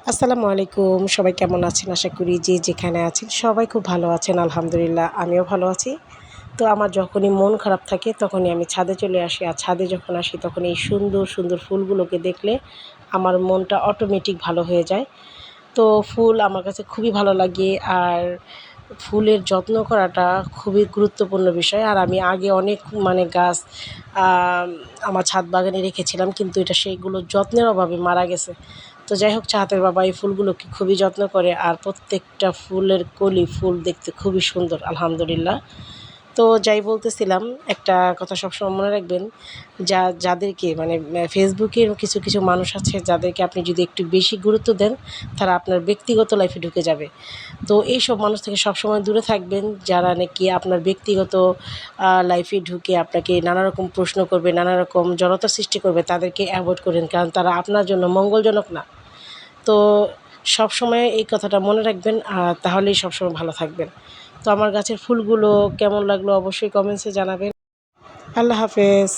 আসসালামু আলাইকুম। সবাই কেমন আছেন? আশা করি যে যেখানে আছেন সবাই খুব ভালো আছেন। আলহামদুলিল্লাহ আমিও ভালো আছি। তো আমার যখনই মন খারাপ থাকে তখনই আমি ছাদে চলে আসি। আর ছাদে যখন আসি তখন এই সুন্দর, সুন্দর ফুলগুলোকে দেখলে আমার মনটা অটোমেটিক ভালো হয়ে যায়। তো ফুল আমার কাছে খুবই ভালো লাগে। আর ফুলের যত্ন করাটা খুবই গুরুত্বপূর্ণ বিষয়। আর আমি আগে অনেক গাছ আম আমার ছাদ বাগানে রেখেছিলাম, কিন্তু এটা সেগুলো যত্নের অভাবে মারা গেছে। তো যাই হোক, চাহাতের বাবা এই ফুলগুলোকে খুবই যত্ন করে। আর প্রত্যেকটা ফুলের কলি ফুল দেখতে খুবই সুন্দর, আলহামদুলিল্লাহ। তো যাই বলতেছিলাম, একটা কথা সবসময় মনে রাখবেন, যাদেরকে ফেসবুকের কিছু, কিছু মানুষ আছে যাদেরকে আপনি যদি একটু বেশি গুরুত্ব দেন, তারা আপনার ব্যক্তিগত লাইফে ঢুকে যাবে। তো এইসব মানুষ থেকে সবসময় দূরে থাকবেন, যারা নাকি আপনার ব্যক্তিগত লাইফে ঢুকে আপনাকে নানা রকম প্রশ্ন করবে, নানা রকম জড়তা সৃষ্টি করবে, তাদেরকে অ্যাভয়েড করেন। কারণ তারা আপনার জন্য মঙ্গলজনক না। তো সবসময় এই কথাটা মনে রাখবেন, তাহলেই সবসময় ভালো থাকবেন। তো আমার গাছের ফুলগুলো কেমন লাগলো অবশ্যই কমেন্টসে জানাবেন। আল্লাহ হাফেজ।